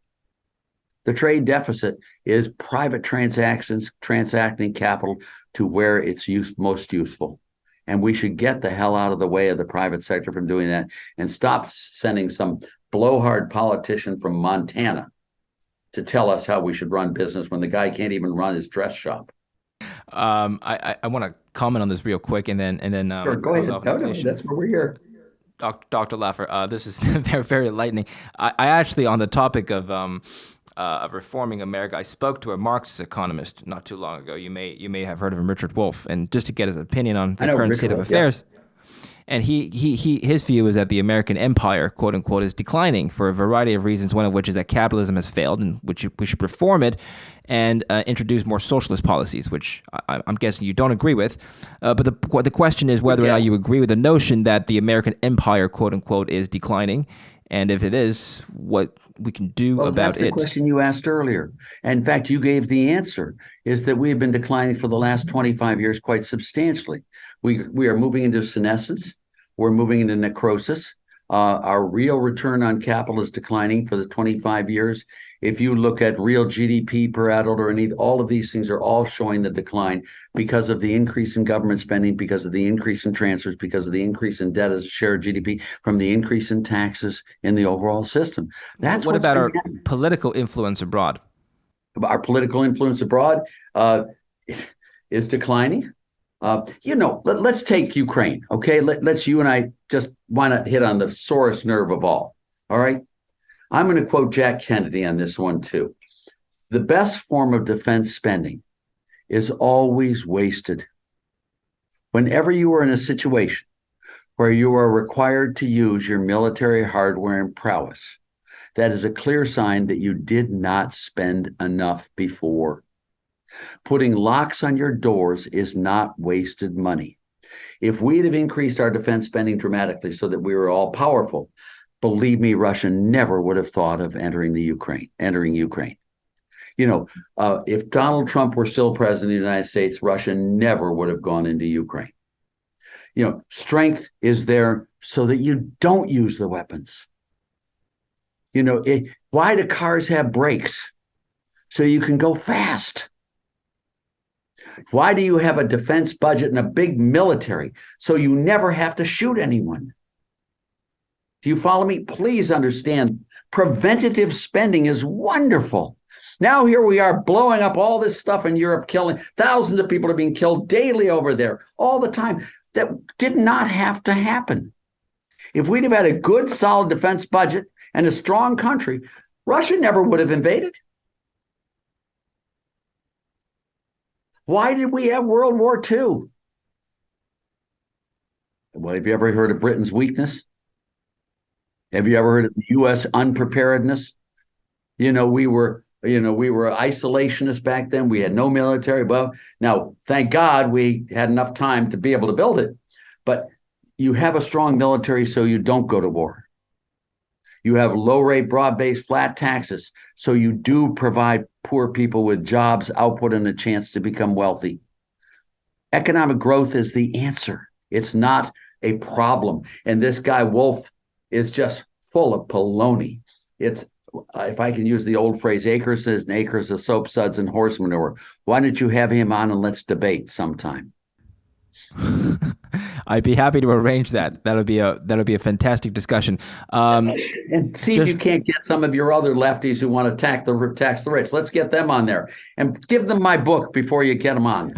The trade deficit is private transactions transacting capital to where it's most useful. And we should get the hell out of the way of the private sector from doing that and stop sending some blowhard politician from Montana to tell us how we should run business when the guy can't even run his dress shop. I want to comment on this real quick and then sure, go ahead. No, that's where we're here. Dr. Laffer, this has been very, very enlightening. I actually, on the topic of reforming America, I spoke to a Marxist economist not too long ago. You may have heard of him, Richard Wolff, and just to get his opinion on the current state of affairs. Yeah. And his view is that the American empire, quote unquote, is declining for a variety of reasons. One of which is that capitalism has failed, and which we should reform it and introduce more socialist policies, which I'm guessing you don't agree with. But the question is whether or not you agree with the notion that the American empire, quote unquote, is declining, and if it is, what we can do about that's it. The question you asked earlier. And in fact, you gave the answer, is that we have been declining for the last 25 years quite substantially. We are moving into senescence. We're moving into necrosis. Our real return on capital is declining for the 25 years. If you look at real GDP per adult or all of these things are all showing the decline because of the increase in government spending, because of the increase in transfers, because of the increase in debt as a share of GDP, from the increase in taxes in the overall system. That's what about our political influence abroad? Our political influence abroad is declining. Let's take Ukraine, okay? Let's you and I just why not hit on the sorest nerve of all right? I'm going to quote Jack Kennedy on this one too. The best form of defense spending is always wasted. Whenever you are in a situation where you are required to use your military hardware and prowess, that is a clear sign that you did not spend enough before. Putting locks on your doors is not wasted money. If we'd have increased our defense spending dramatically so that we were all powerful, believe me, Russia never would have thought of entering Ukraine. If Donald Trump were still president of the United States, Russia never would have gone into Ukraine. Strength is there so that you don't use the weapons. Why do cars have brakes? So you can go fast. Why do you have a defense budget and a big military? So you never have to shoot anyone. Do you follow me? Please understand, preventative spending is wonderful. Now here we are blowing up all this stuff in Europe, killing thousands of people are being killed daily over there all the time. That did not have to happen. If we'd have had a good, solid defense budget and a strong country, Russia never would have invaded. Why did we have World War II? Well, have you ever heard of Britain's weakness? Have you ever heard of the U.S. unpreparedness? We were isolationists back then. We had no military. Well, now, thank God we had enough time to be able to build it. But you have a strong military so you don't go to war. You have low-rate, broad-based, flat taxes, so you do provide poor people with jobs, output, and a chance to become wealthy. Economic growth is the answer. It's not a problem. And this guy, Wolff, is just full of baloney. It's, if I can use the old phrase, acres and acres of soap suds and horse manure. Why don't you have him on and let's debate sometime? I'd be happy to arrange that. That'll be a fantastic discussion. And see if you can't get some of your other lefties who want to tax the rich. Let's get them on there and give them my book before you get them on.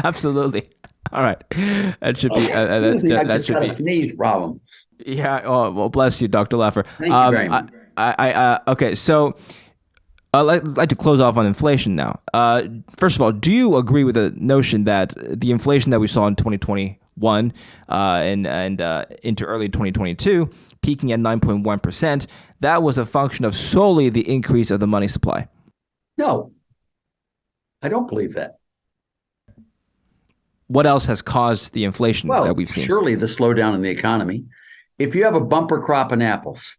Absolutely. All right. That should be. I just got a sneeze problem. Yeah. Oh, well, bless you, Dr. Laffer. Thank you very much. Okay. So I'd like to close off on inflation now. First of all, do you agree with the notion that the inflation that we saw in 2020 and into early 2022, peaking at 9.1%. That was a function of solely the increase of the money supply. No, I don't believe that. What else has caused the inflation that we've seen? Surely the slowdown in the economy. If you have a bumper crop in apples,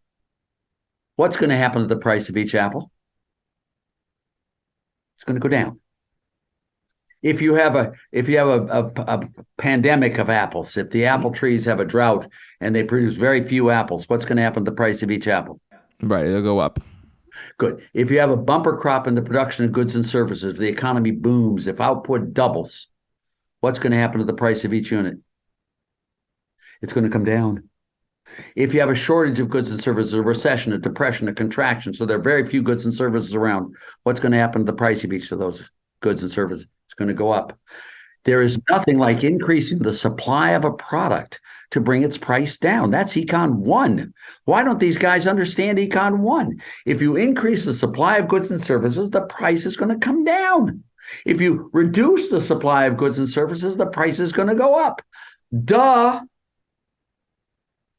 what's going to happen to the price of each apple? It's going to go down. If you have a pandemic of apples, if the apple trees have a drought and they produce very few apples, what's going to happen to the price of each apple? Right, it'll go up. Good. If you have a bumper crop in the production of goods and services, if the economy booms, if output doubles, what's going to happen to the price of each unit? It's going to come down. If you have a shortage of goods and services, a recession, a depression, a contraction, so there are very few goods and services around, what's going to happen to the price of each of those goods and services? It's going to go up. There is nothing like increasing the supply of a product to bring its price down. That's Econ 1. Why don't these guys understand Econ 1? If you increase the supply of goods and services, the price is going to come down. If you reduce the supply of goods and services, the price is going to go up. Duh.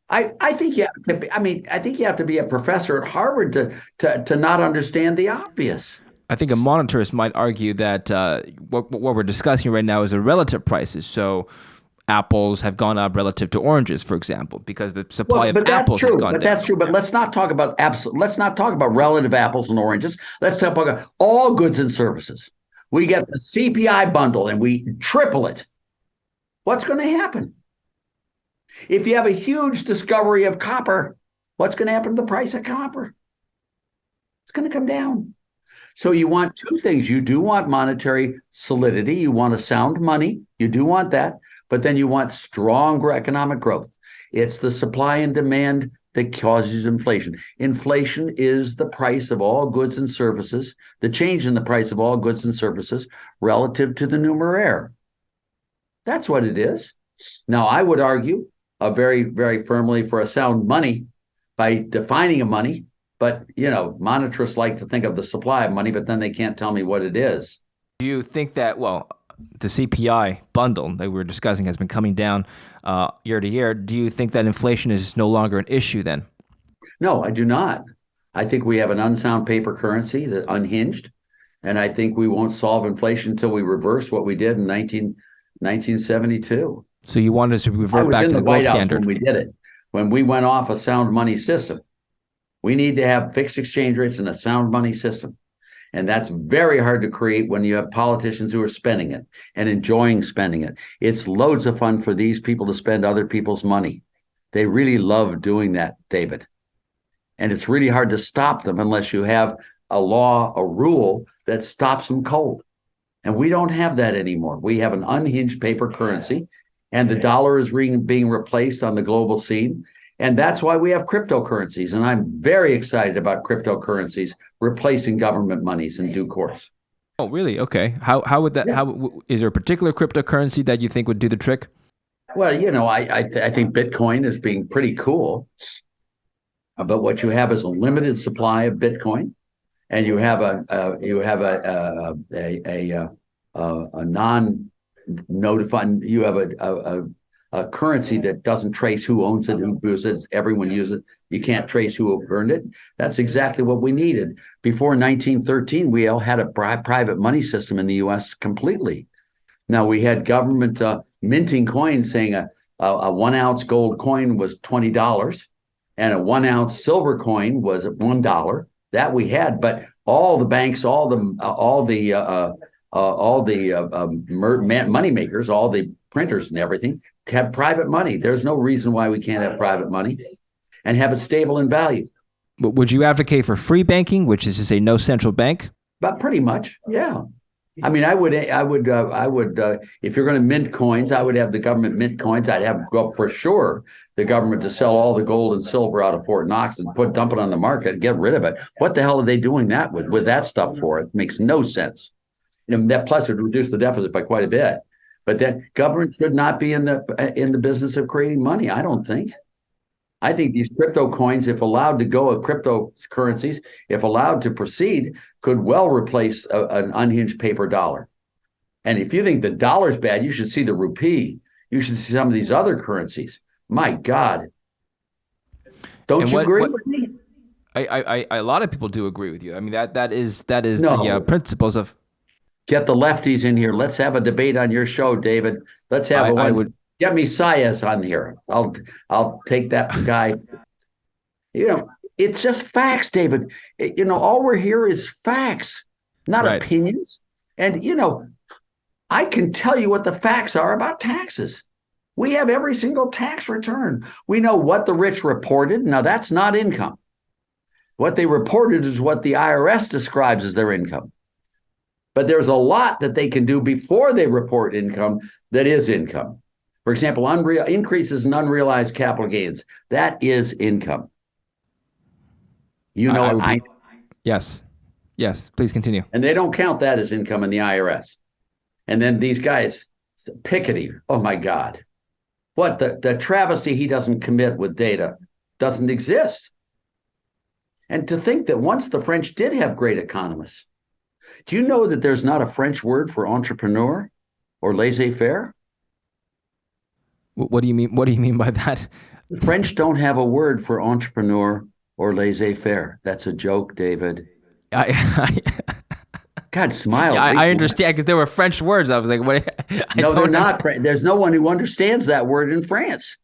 I think you have to be a professor at Harvard to not understand the obvious. I think a monetarist might argue that what we're discussing right now is the relative prices. So apples have gone up relative to oranges, for example, because the supply of apples has gone down. That's true. But let's not talk about Let's not talk about relative apples and oranges. Let's talk about all goods and services. We get the CPI bundle and we triple it. What's going to happen? If you have a huge discovery of copper, what's going to happen to the price of copper? It's going to come down. So you want two things. You do want monetary solidity. You want a sound money. You do want that. But then you want stronger economic growth. It's the supply and demand that causes inflation. Inflation is the price of all goods and services, the change in the price of all goods and services relative to the numeraire. That's what it is. Now, I would argue very, very firmly for a sound money by defining a money. But, monetarists like to think of the supply of money, but then they can't tell me what it is. Do you think that, the CPI bundle that we were discussing has been coming down year to year. Do you think that inflation is no longer an issue then? No, I do not. I think we have an unsound paper currency that's unhinged. And I think we won't solve inflation until we reverse what we did in 1972. So you want us to revert back to the gold standard? When we did it, when we went off a sound money system. We need to have fixed exchange rates and a sound money system. And that's very hard to create when you have politicians who are spending it and enjoying spending it. It's loads of fun for these people to spend other people's money. They really love doing that, David. And it's really hard to stop them unless you have a law, a rule that stops them cold. And we don't have that anymore. We have an unhinged paper currency, and the dollar is being replaced on the global scene. And that's why we have cryptocurrencies. And I'm very excited about cryptocurrencies replacing government monies in due course. Oh, really? Okay. How would that? Yeah. Is there a particular cryptocurrency that you think would do the trick? Well, I think Bitcoin is being pretty cool. But what you have is a limited supply of Bitcoin, and you have a non-notified. You have a currency that doesn't trace who owns it, who uses it. Everyone uses it. You can't trace who earned it. That's exactly what we needed. Before 1913, we all had a private money system in the U.S. completely. Now, we had government minting coins saying a 1 ounce gold coin was $20 and a 1 ounce silver coin was $1. That we had, but all the banks, all the money makers, all the printers and everything have private money. There's no reason why we can't have private money and have it stable in value. But would you advocate for free banking, which is to say no central bank? But pretty much, yeah. I mean, I would. If you're going to mint coins, I would have the government mint coins. I'd have for sure the government to sell all the gold and silver out of Fort Knox and dump it on the market and get rid of it. What the hell are they doing that with that stuff for? It makes no sense. That plus it would reduce the deficit by quite a bit. But then government should not be in the business of creating money. I don't think. I think these crypto coins, if allowed to go of cryptocurrencies, if allowed to proceed, could well replace an unhinged paper dollar. And if you think the dollar's bad, you should see the rupee. You should see some of these other currencies. My God. Don't you agree with me? A lot of people do agree with you. I mean, that is No. the principles of. Get the lefties in here. Let's have a debate on your show, David. Let's have I would get me Sias on here. I'll take that guy. It's just facts, David. All we're here is facts, not Right. opinions. And I can tell you what the facts are about taxes. We have every single tax return. We know what the rich reported. Now, that's not income. What they reported is what the IRS describes as their income. But there's a lot that they can do before they report income that is income. For example, increases in unrealized capital gains. That is income. Yes. Please continue. And they don't count that as income in the IRS. And then these guys, Piketty, oh my God. What the travesty he doesn't commit with data doesn't exist. And to think that once the French did have great economists, do you know that there's not a French word for entrepreneur or laissez-faire? What do you mean? What do you mean by that? The French don't have a word for entrepreneur or laissez-faire. That's a joke, David. God, smile. Yeah, I understand, because there were French words. I was like, what? No, they're not. There's no one who understands that word in France.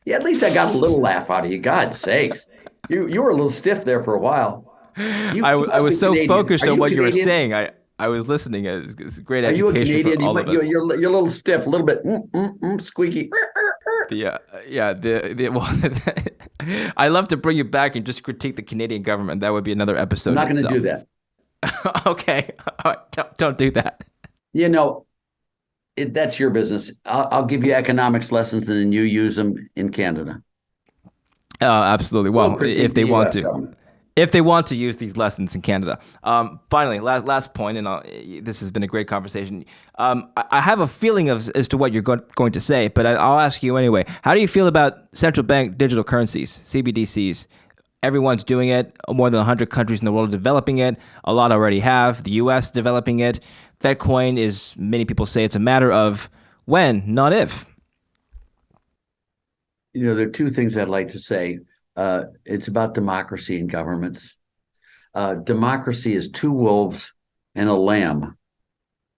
Yeah, at least I got a little laugh out of you. God's sakes. You were a little stiff there for a while. I was so Canadian. Focused on what Canadian? You were saying. I was listening. It's great Are you a education Canadian? for all of us. You're a little stiff, a little bit squeaky. I love to bring you back and just critique the Canadian government. That would be another episode. I'm not going to do that. Okay. All right. Don't do that. That's your business. I'll give you economics lessons and then you use them in Canada. Absolutely. Well, if they want to. If they want to use these lessons in Canada. Finally, last point, and this has been a great conversation. I have a feeling as to what you're going to say, but I'll ask you anyway. How do you feel about central bank digital currencies, CBDCs? Everyone's doing it. More than 100 countries in the world are developing it. A lot already have. The U.S. developing it. FedCoin is, many people say, it's a matter of when, not if. There are two things I'd like to say. It's about democracy and governments. Democracy is two wolves and a lamb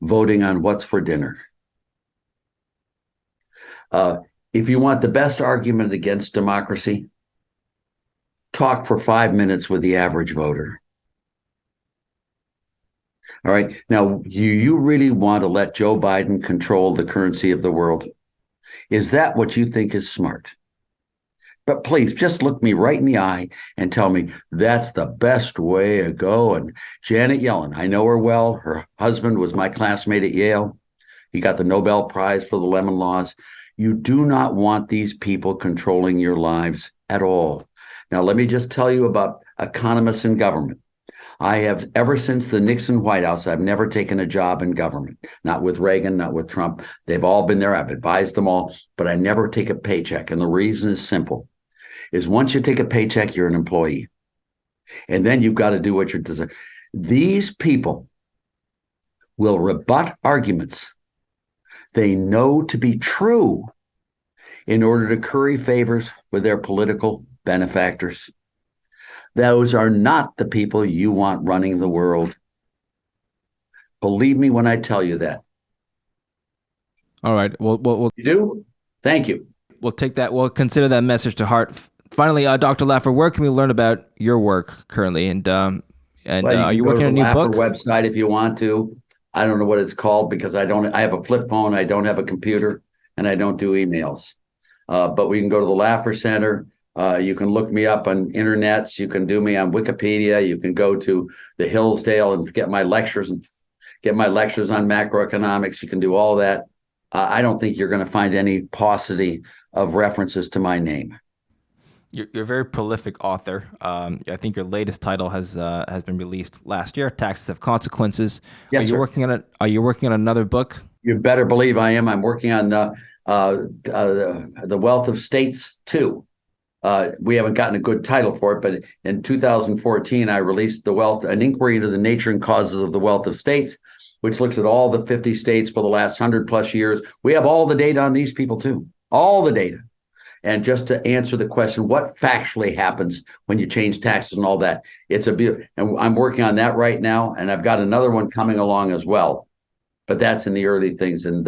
voting on what's for dinner. If you want the best argument against democracy, talk for 5 minutes with the average voter. All right. Now, you really want to let Joe Biden control the currency of the world? Is that what you think is smart? But please, just look me right in the eye and tell me that's the best way to go. And Janet Yellen, I know her well. Her husband was my classmate at Yale. He got the Nobel Prize for the Lemon Laws. You do not want these people controlling your lives at all. Now, let me just tell you about economists in government. I have, ever since the Nixon White House, I've never taken a job in government, not with Reagan, not with Trump. They've all been there. I've advised them all, but I never take a paycheck. And the reason is simple, is once you take a paycheck, you're an employee. And then you've got to do what you're deserving. These people will rebut arguments they know to be true in order to curry favors with their political benefactors. Those are not the people you want running the world. Believe me when I tell you that. All right. Well, you do? Thank you. We'll take that. We'll consider that message to heart. Finally, Dr. Laffer, where can we learn about your work currently? And are you working on a new book? Website if you want to. I don't know what it's called because I have a flip phone. I don't have a computer and I don't do emails. But we can go to the Laffer Center. You can look me up on internets. You can do me on Wikipedia. You can go to the Hillsdale and get my lectures on macroeconomics. You can do all that. I don't think you're going to find any paucity of references to my name. You're a very prolific author. I think your latest title has been released last year. Taxes Have Consequences. Yes, sir. Are you working on another book? You better believe I am. I'm working on the Wealth of States 2. We haven't gotten a good title for it, but in 2014, I released an inquiry into the nature and causes of the wealth of states. which looks at all the 50 states for the last 100 plus years. We have all the data on these people too, all the data. And just to answer the question, what factually happens when you change taxes and all that? It's a beauty. And I'm working on that right now. And I've got another one coming along as well. But that's in the early things and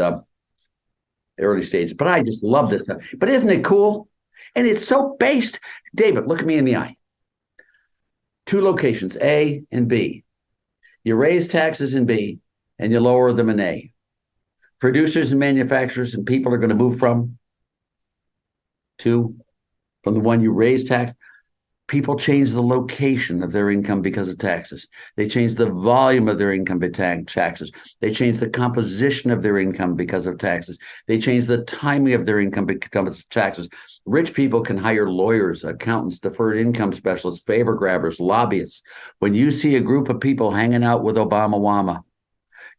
early stages. But I just love this stuff. But isn't it cool? And it's so based. David, look at me in the eye. Two locations, A and B. You raise taxes in B and you lower them in A. Producers and manufacturers and people are going to move from the one you raise tax. People change the location of their income because of taxes. They change the volume of their income because of taxes. They change the composition of their income because of taxes. They change the timing of their income because of taxes. Rich people can hire lawyers, accountants, deferred income specialists, favor grabbers, lobbyists. When you see a group of people hanging out with Obama,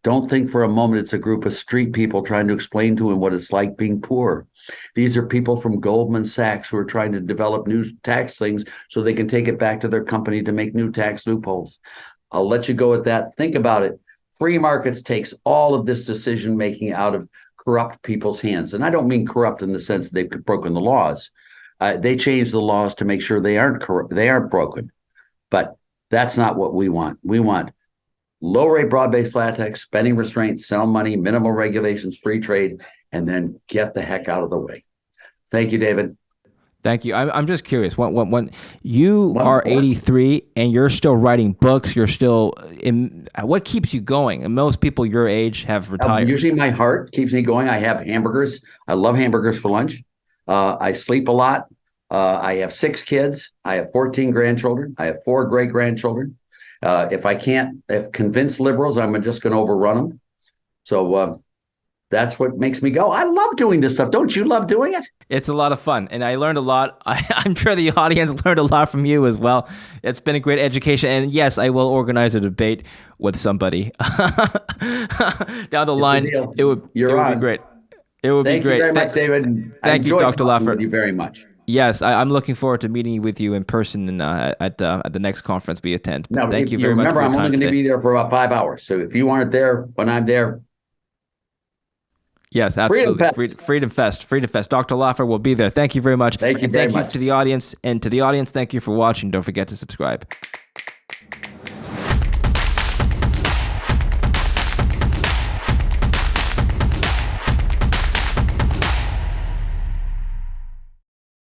don't think for a moment it's a group of street people trying to explain to him what it's like being poor. These are people from Goldman Sachs who are trying to develop new tax things so they can take it back to their company to make new tax loopholes. I'll let you go with that. Think about it. Free markets takes all of this decision making out of corrupt people's hands. And I don't mean corrupt in the sense that they've broken the laws. They change the laws to make sure they aren't corrupt, they aren't broken. But that's not what we want. We want low rate, broad-based flat tax, spending restraints, sound money, minimal regulations, free trade, and then get the heck out of the way. Thank you, David. Thank you. I'm just curious. When you are 83 and you're still writing books, you're still in. What keeps you going? And most people your age have retired. Usually, my heart keeps me going. I have hamburgers. I love hamburgers for lunch. I sleep a lot. I have 6 kids. I have 14 grandchildren. I have 4 great grandchildren. If I can't convince liberals, I'm just going to overrun them. So that's what makes me go. I love doing this stuff. Don't you love doing it? It's a lot of fun, and I learned a lot. I'm sure the audience learned a lot from you as well. It's been a great education, and yes, I will organize a debate with somebody down the line. It would be great. It would be great. Thank you very much, David. Thank you, Dr. Laffer. Thank you very much. Yes, I'm looking forward to meeting with you in person at the next conference we attend. Now, thank you very much. Remember, I'm only going to be there for about 5 hours. So if you aren't there when I'm there, yes, absolutely. Freedom Fest. Dr. Laffer will be there. Thank you very much. Thank you very much. To the audience. And to the audience, thank you for watching. Don't forget to subscribe.